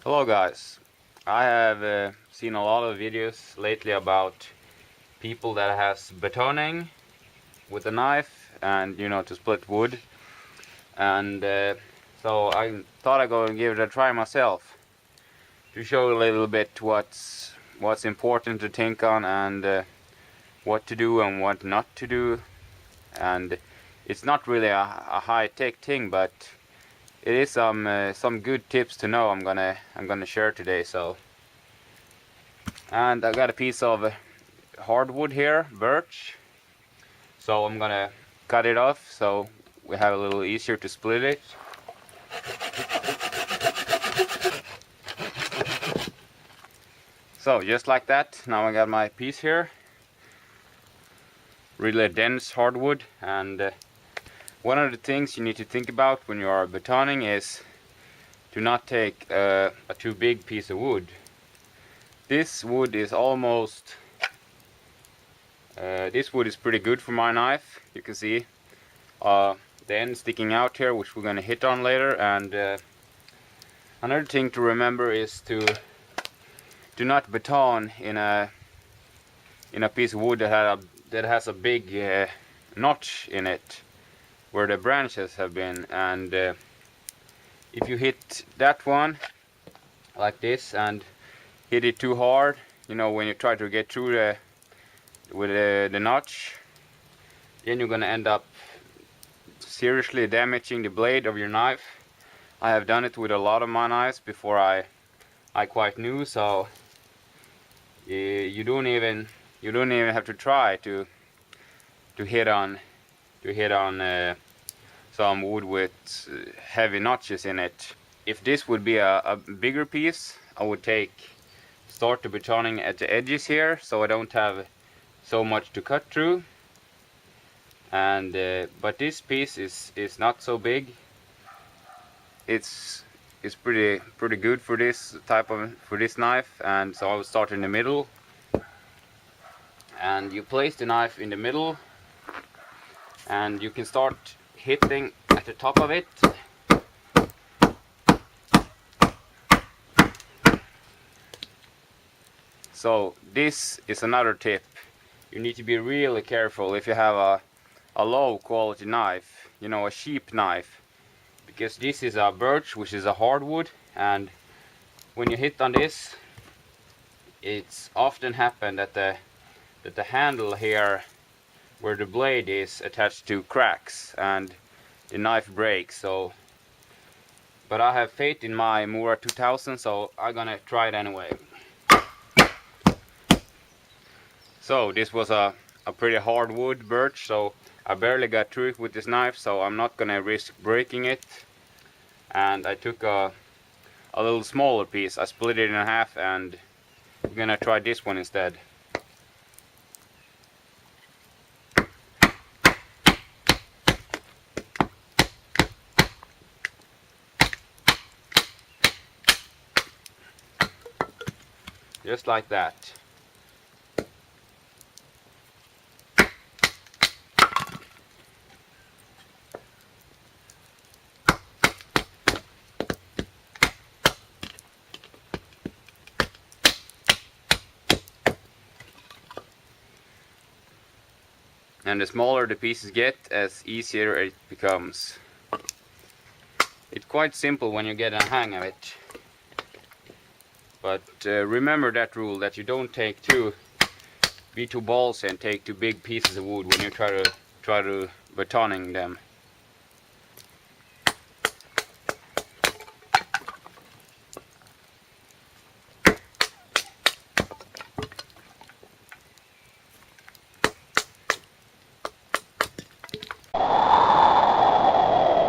Hello guys, I have seen a lot of videos lately about people that has batoning with a knife and to split wood, and so I thought I'd go and give it a try myself to show a little bit what's important to think on, and what to do and what not to do. And it's not really a high-tech thing, but it is some good tips to know I'm gonna share today. And I got a piece of hardwood here, birch, so I'm gonna cut it off so we have a little easier to split it. So just like that, now I got my piece here, really dense hardwood. And one of the things you need to think about when you are batoning is to not take a too big piece of wood. This wood is almost this wood is pretty good for my knife. You can see the end sticking out here, which we're gonna hit on later. And another thing to remember is to do not baton in a piece of wood that has a big notch in it where the branches have been. And if you hit that one like this and hit it too hard, when you try to get through with the notch, then you're gonna end up seriously damaging the blade of your knife. I have done it with a lot of my knives before I quite knew, so you don't even have to try to hit on some wood with heavy notches in it. If this would be a bigger piece, I would start the batoning at the edges here, so I don't have so much to cut through. And but this piece is not so big. It's pretty good for this knife, and so I will start in the middle. And you place the knife in the middle, and you can start hitting at the top of it. So this is another tip. You need to be really careful if you have a low quality knife, a cheap knife, because this is a birch, which is a hardwood, and when you hit on this, it's often happened that the handle here where the blade is attached to cracks and the knife breaks. But I have faith in my Mura 2000, so I'm gonna try it anyway. So this was a pretty hardwood birch, so I barely got through it with this knife, so I'm not gonna risk breaking it. And I took a little smaller piece. I split it in half, and we're gonna try this one instead. Just like that. And the smaller the pieces get, as easier it becomes. It's quite simple when you get a hang of it. But remember that rule, that you don't be too ballsy and take too big pieces of wood when you try to batoning them.